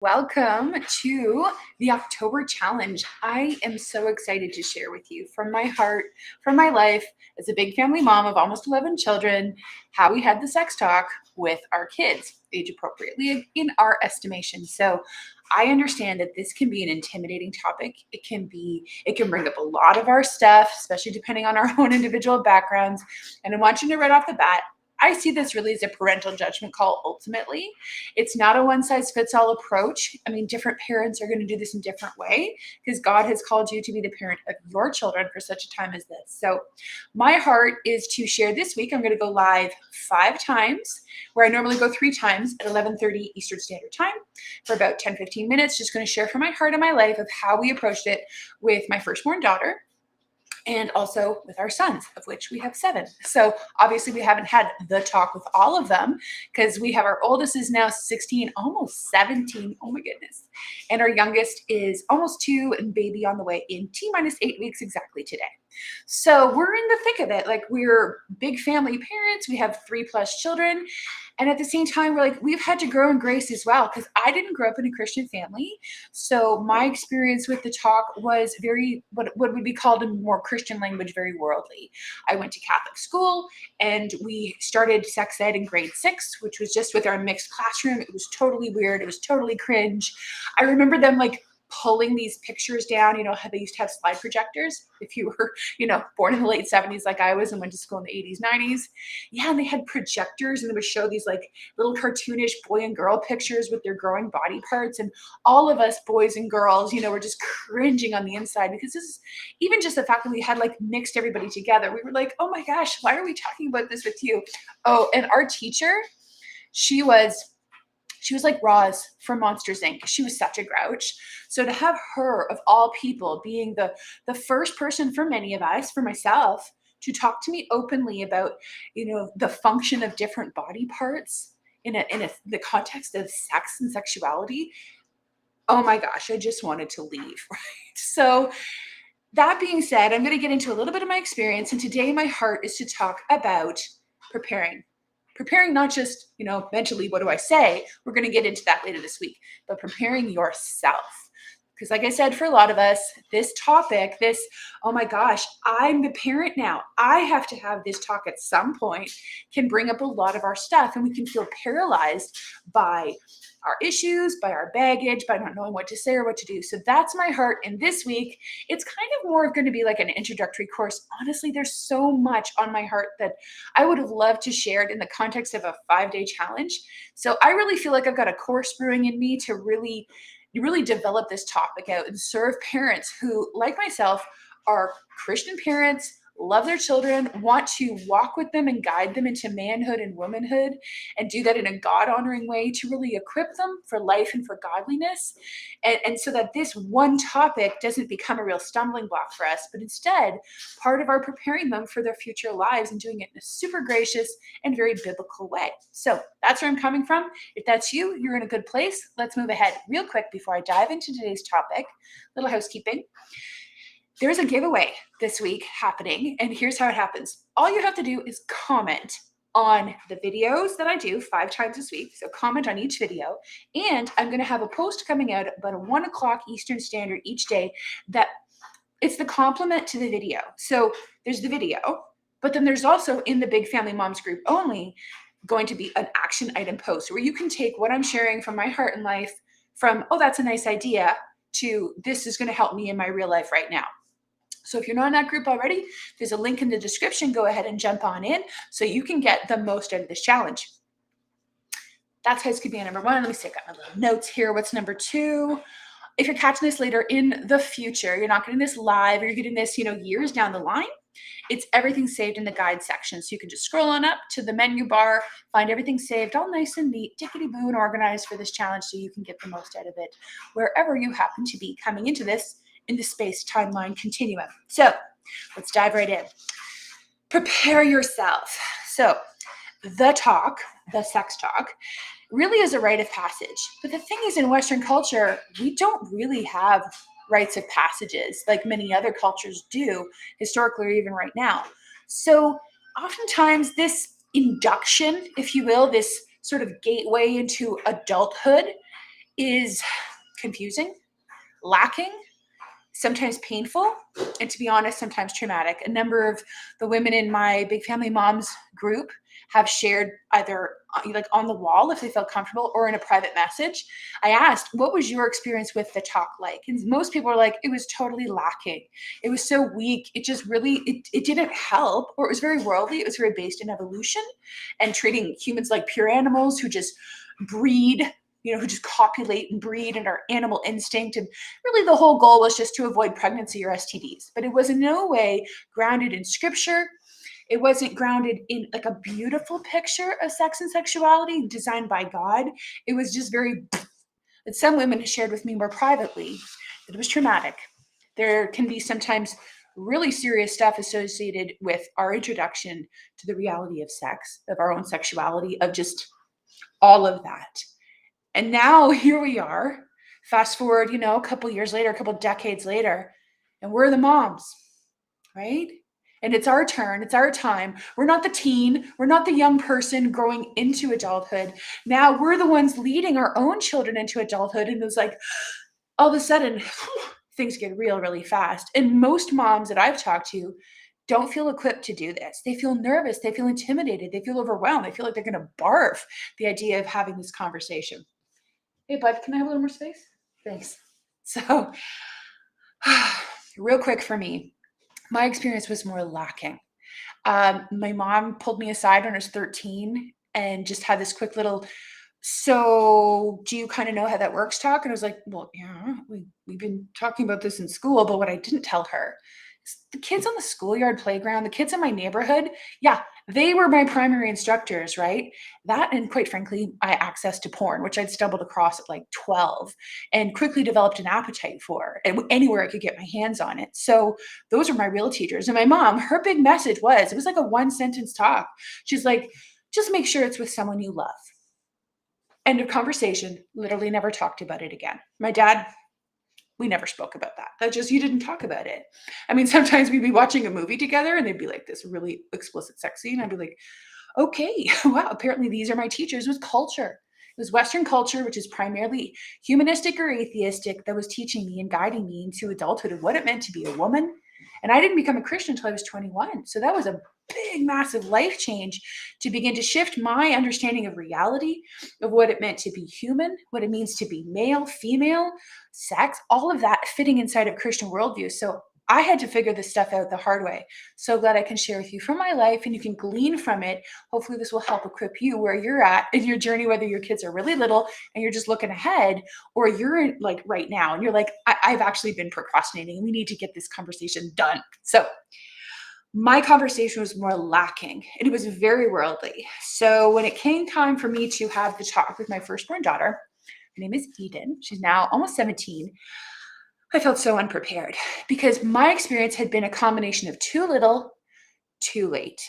Welcome to the October challenge. I am so excited to share with you from my heart, from my life as a big family mom of almost 11 children, how we had the sex talk with our kids, age appropriately in our estimation. So I understand that this can be an intimidating topic. It can bring up a lot of our stuff, especially depending on our own individual backgrounds. And I want you to right off the bat, I see this really as a parental judgment call ultimately. It's not a one size fits all approach. I mean, different parents are going to do this in different way because God has called you to be the parent of your children for such a time as this. So my heart is to share this week. I'm going to go live 5 times where I normally go 3 times at 11:30 Eastern Standard Time for about 10-15 minutes. Just going to share from my heart and my life of how we approached it with my firstborn daughter and also with our sons, of which we have 7. So obviously we haven't had the talk with all of them because we have our oldest is now 16, almost 17. Oh my goodness. And our youngest is almost 2 and baby on the way in T-8 weeks exactly today. So we're in the thick of it. Like we're big family parents. We have 3+ children. And at the same time, we've had to grow in grace as well because I didn't grow up in a Christian family. So my experience with the talk was very, what would be called in more Christian language, very worldly. I went to Catholic school and we started sex ed in grade 6, which was just with our mixed classroom. It was totally weird. It was totally cringe. I remember them pulling these pictures down, how they used to have slide projectors if you were, born in the late 70s like I was and went to school in the 80s, 90s. Yeah, and they had projectors and they would show these little cartoonish boy and girl pictures with their growing body parts. And all of us boys and girls, were just cringing on the inside because this is even just the fact that we had mixed everybody together. We were like, oh my gosh, why are we talking about this with you? Oh, and our teacher, she was like Roz from Monsters Inc. She was such a grouch. So to have her, of all people, being the first person for many of us, for myself, to talk to me openly about, the function of different body parts in the context of sex and sexuality. Oh my gosh, I just wanted to leave, right? So that being said, I'm going to get into a little bit of my experience. And today my heart is to talk about preparing. Preparing not just, mentally, what do I say? We're going to get into that later this week, but preparing yourself. Because like I said, for a lot of us, this topic, oh my gosh, I'm the parent now. I have to have this talk at some point, can bring up a lot of our stuff and we can feel paralyzed by our issues, by our baggage, by not knowing what to say or what to do. So that's my heart. And this week, it's kind of more going to be like an introductory course. Honestly, there's so much on my heart that I would have loved to share it in the context of a 5-day challenge. So I really feel like I've got a course brewing in me to really develop this topic out and serve parents who, like myself, are Christian parents, love their children, want to walk with them and guide them into manhood and womanhood, and do that in a God-honoring way to really equip them for life and for godliness. And so that this one topic doesn't become a real stumbling block for us, but instead part of our preparing them for their future lives and doing it in a super gracious and very biblical way. So that's where I'm coming from. If that's you, you're in a good place. Let's move ahead real quick before I dive into today's topic. Little housekeeping. There's a giveaway this week happening, and here's how it happens. All you have to do is comment on the videos that I do 5 times this week. So comment on each video, and I'm going to have a post coming out about 1 o'clock Eastern Standard each day that it's the complement to the video. So there's the video, but then there's also in the Big Family Moms group only going to be an action item post where you can take what I'm sharing from my heart and life from, oh, that's a nice idea, to this is going to help me in my real life right now. So if you're not in that group already, there's a link in the description. Go ahead and jump on in so you can get the most out of this challenge. That's housekeeping number 1. Let me stick up my little notes here. What's number 2? If you're catching this later in the future, you're not getting this live, or you're getting this, years down the line. It's everything saved in the guide section. So you can just scroll on up to the menu bar, find everything saved, all nice and neat, tickety-boo and organized for this challenge so you can get the most out of it wherever you happen to be coming into this in the space timeline continuum. So let's dive right in. Prepare yourself. So the sex talk, really is a rite of passage. But the thing is, in Western culture, we don't really have rites of passages like many other cultures do, historically or even right now. So oftentimes this induction, if you will, this sort of gateway into adulthood is confusing, lacking, sometimes painful, and to be honest, sometimes traumatic. A number of the women in my Big Family Moms group have shared either like on the wall if they felt comfortable or in a private message. I asked, what was your experience with the talk like? And most people are like, it was totally lacking. It was so weak. It just really, it didn't help, or it was very worldly. It was very based in evolution and treating humans like pure animals who just breed, who just copulate and breed and are animal instinct. And really the whole goal was just to avoid pregnancy or STDs. But it was in no way grounded in scripture. It wasn't grounded in like a beautiful picture of sex and sexuality designed by God. It was just very, that some women shared with me more privately that it was traumatic. There can be sometimes really serious stuff associated with our introduction to the reality of sex, of our own sexuality, of just all of that. And now here we are, fast forward, a couple years later, a couple decades later, and we're the moms, right? And it's our turn. It's our time. We're not the teen. We're not the young person growing into adulthood. Now we're the ones leading our own children into adulthood. And it's like, all of a sudden, things get real, really fast. And most moms that I've talked to don't feel equipped to do this. They feel nervous. They feel intimidated. They feel overwhelmed. They feel like they're going to barf the idea of having this conversation. Hey, bud, can I have a little more space? Thanks. So, real quick for me, my experience was more lacking. My mom pulled me aside when I was 13 and just had this quick little, so do you kind of know how that works talk? And I was like, well, yeah, we've been talking about this in school, but what I didn't tell her is the kids on the schoolyard playground, the kids in my neighborhood, yeah, they were my primary instructors, right? That, and quite frankly, I access to porn, which I'd stumbled across at like 12 and quickly developed an appetite for, and anywhere I could get my hands on it. So those were my real teachers. And my mom, her big message was, it was like a one sentence talk. She's like, just make sure it's with someone you love. End of conversation. Literally never talked about it again. My dad, we never spoke about that. That just, you didn't talk about it. I mean, sometimes we'd be watching a movie together and they'd be like this really explicit sex scene. I'd be like, okay, wow, apparently these are my teachers. It was culture. It was Western culture, which is primarily humanistic or atheistic, that was teaching me and guiding me into adulthood and what it meant to be a woman. And I didn't become a Christian until I was 21. So that was a big, massive life change to begin to shift my understanding of reality, of what it meant to be human, what it means to be male, female, sex, all of that fitting inside of Christian worldview. So I had to figure this stuff out the hard way. So glad I can share with you from my life and you can glean from it. Hopefully this will help equip you where you're at in your journey, whether your kids are really little and you're just looking ahead, or you're like right now and you're like, I've actually been procrastinating. We need to get this conversation done. So my conversation was more lacking and it was very worldly. So when it came time for me to have the talk with my firstborn daughter, her name is Eden. She's now almost 17. I felt so unprepared because my experience had been a combination of too little, too late.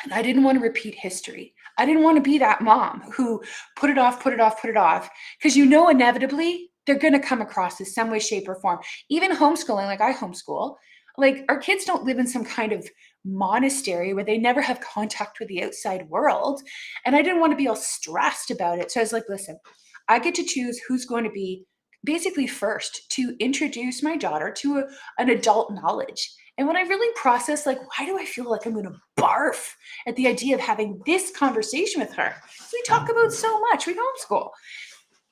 And I didn't want to repeat history. I didn't want to be that mom who put it off, put it off, put it off. Because inevitably, they're going to come across this some way, shape, or form. Even homeschooling, like I homeschool, like our kids don't live in some kind of monastery where they never have contact with the outside world. And I didn't want to be all stressed about it. So I was like, listen, I get to choose who's going to be basically first to introduce my daughter to an adult knowledge. And when I really processed, like, why do I feel like I'm going to barf at the idea of having this conversation with her? We talk about so much. We homeschool.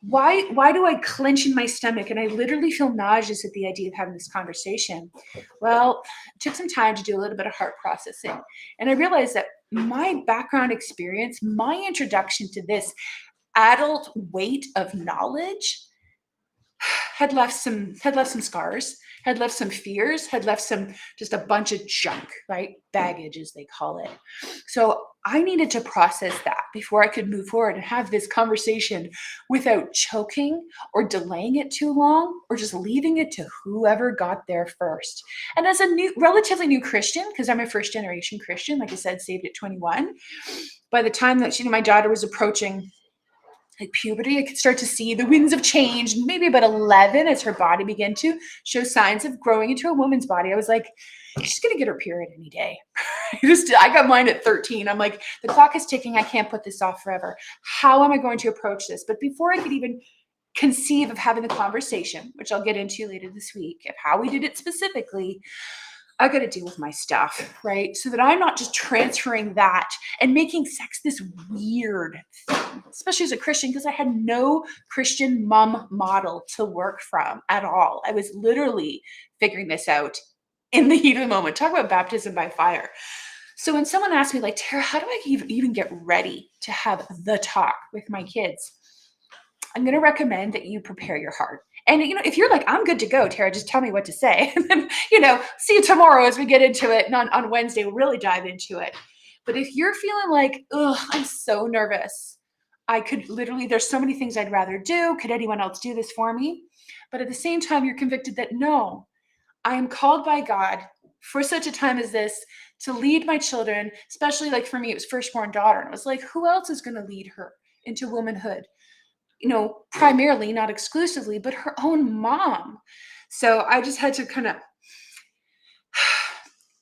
Why do I clench in my stomach and I literally feel nauseous at the idea of having this conversation? Well, it took some time to do a little bit of heart processing. And I realized that my background experience, my introduction to this adult weight of knowledge had left some scars, had left some fears, had left some just a bunch of junk, right? Baggage, as they call it. So I needed to process that before I could move forward and have this conversation without choking or delaying it too long or just leaving it to whoever got there first. And as a relatively new Christian, because I'm a first generation Christian, like I said, saved at 21, by the time that my daughter was approaching like puberty, I could start to see the winds of change. Maybe about 11, as her body began to show signs of growing into a woman's body, I was like, she's going to get her period any day. I got mine at 13. I'm like, the clock is ticking. I can't put this off forever. How am I going to approach this? But before I could even conceive of having the conversation, which I'll get into later this week, of how we did it specifically, I got to deal with my stuff, right? So that I'm not just transferring that and making sex this weird thing, especially as a Christian, because I had no Christian mom model to work from at all. I was literally figuring this out in the heat of the moment. Talk about baptism by fire. So when someone asked me, like, Tara, how do I even get ready to have the talk with my kids? I'm going to recommend that you prepare your heart. And, if you're like, I'm good to go, Tara, just tell me what to say. And then, see you tomorrow as we get into it. And on Wednesday, we'll really dive into it. But if you're feeling like, ugh, I'm so nervous, there's so many things I'd rather do. Could anyone else do this for me? But at the same time, you're convicted that no, I am called by God for such a time as this to lead my children, especially like for me, it was firstborn daughter. And it was like, who else is going to lead her into womanhood? Primarily, not exclusively, but her own mom. So I just had to kind of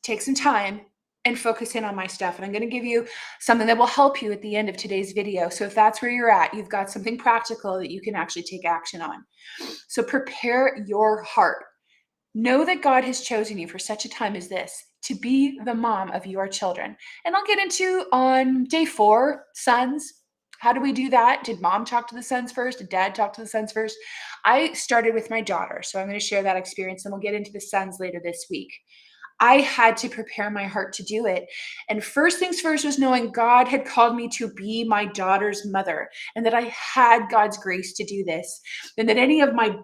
take some time and focus in on my stuff. And I'm going to give you something that will help you at the end of today's video. So if that's where you're at, you've got something practical that you can actually take action on. So prepare your heart. Know that God has chosen you for such a time as this to be the mom of your children. And I'll get into on day 4, sons. How do we do that? Did mom talk to the sons first? Did dad talk to the sons first? I started with my daughter, so I'm going to share that experience, and we'll get into the sons later this week. I had to prepare my heart to do it. And first things first was knowing God had called me to be my daughter's mother, and that I had God's grace to do this, and that any of my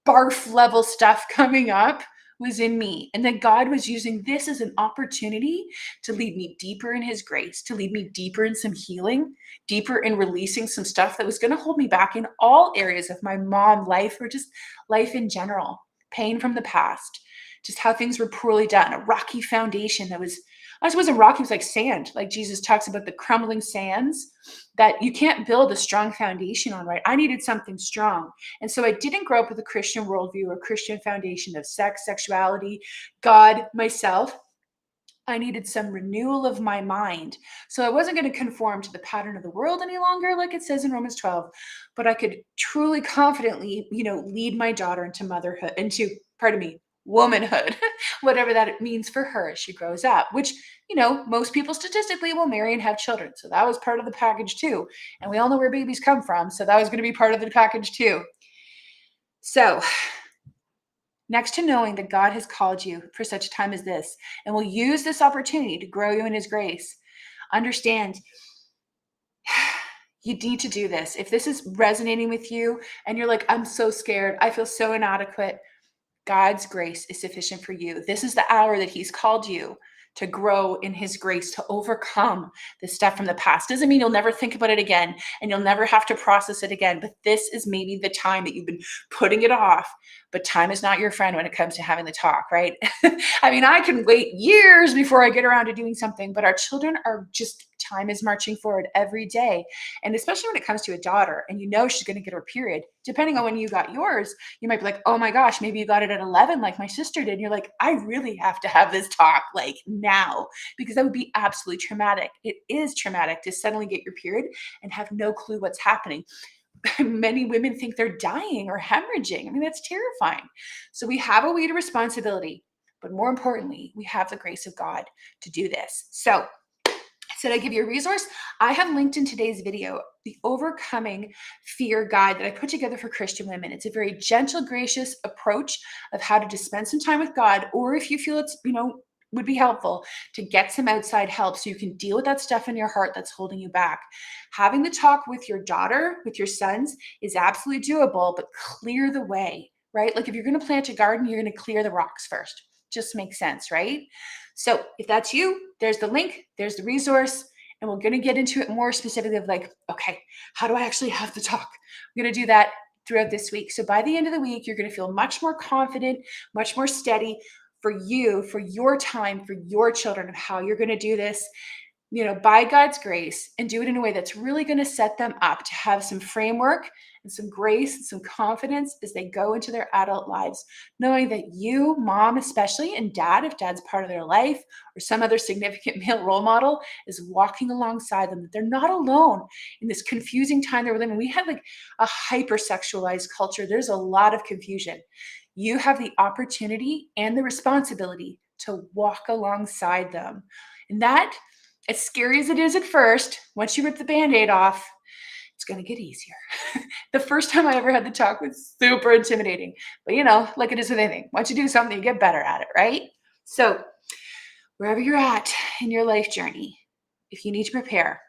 barf level stuff coming up was in me, and that God was using this as an opportunity to lead me deeper in his grace, to lead me deeper in some healing, deeper in releasing some stuff that was going to hold me back in all areas of my mom life, or just life in general, pain from the past, just how things were poorly done, a rocky foundation that was, I wasn't rocky, it was like sand, like Jesus talks about the crumbling sands that you can't build a strong foundation on, right? I needed something strong. And so I didn't grow up with a Christian worldview or Christian foundation of sex, sexuality, God, myself. I needed some renewal of my mind. So I wasn't going to conform to the pattern of the world any longer, like it says in Romans 12, but I could truly confidently, lead my daughter into motherhood, womanhood, whatever that means for her as she grows up, which, most people statistically will marry and have children. So that was part of the package too. And we all know where babies come from. So that was going to be part of the package too. So next to knowing that God has called you for such a time as this, and will use this opportunity to grow you in his grace, understand you need to do this. If this is resonating with you and you're like, I'm so scared, I feel so inadequate, God's grace is sufficient for you. This is the hour that he's called you to grow in his grace, to overcome the stuff from the past. Doesn't mean you'll never think about it again and you'll never have to process it again, but this is maybe the time that you've been putting it off. But time is not your friend when it comes to having the talk, right? I mean, I can wait years before I get around to doing something, but our children are just, time is marching forward every day. And especially when it comes to a daughter and she's going to get her period, depending on when you got yours, you might be like, oh my gosh, maybe you got it at 11 like my sister did. And you're like, I really have to have this talk like now, because that would be absolutely traumatic. It is traumatic to suddenly get your period and have no clue what's happening. Many women think they're dying or hemorrhaging. I mean, that's terrifying. So we have a weight of responsibility, but more importantly, we have the grace of God to do this. So did I give you a resource? I have linked in today's video the Overcoming Fear Guide that I put together for Christian women. It's a very gentle, gracious approach of how to just spend some time with God, or if you feel it's, would be helpful to get some outside help so you can deal with that stuff in your heart that's holding you back. Having the talk with your daughter, with your sons, is absolutely doable, but clear the way, right? Like if you're going to plant a garden, you're going to clear the rocks first. Just makes sense, right? So if that's you, there's the link, there's the resource, and we're going to get into it more specifically of like, okay, how do I actually have the talk? I'm going to do that throughout this week. So by the end of the week, you're going to feel much more confident, much more steady for you, for your time, for your children, of how you're going to do this. by God's grace, and do it in a way that's really going to set them up to have some framework and some grace and some confidence as they go into their adult lives, knowing that you, mom, especially, and dad, if dad's part of their life, or some other significant male role model, is walking alongside them, that they're not alone in this confusing time that we're living. We have like a hypersexualized culture. There's a lot of confusion. You have the opportunity and the responsibility to walk alongside them. And that, as scary as it is at first, once you rip the Band-Aid off, it's going to get easier. The first time I ever had the talk was super intimidating. But like it is with anything. Once you do something, you get better at it, right? So wherever you're at in your life journey, if you need to prepare,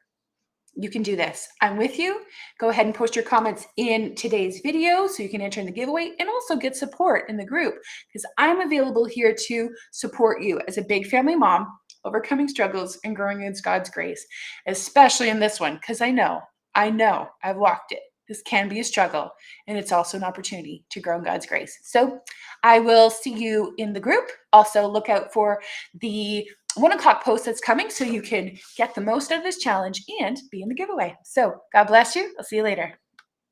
you can do this. I'm with you. Go ahead and post your comments in today's video so you can enter in the giveaway and also get support in the group, because I'm available here to support you as a big family mom, overcoming struggles and growing in God's grace, especially in this one, because I know I've walked it. This can be a struggle, and it's also an opportunity to grow in God's grace. So I will see you in the group. Also, look out for the 1 o'clock post that's coming so you can get the most out of this challenge and be in the giveaway. So God bless you. I'll see you later.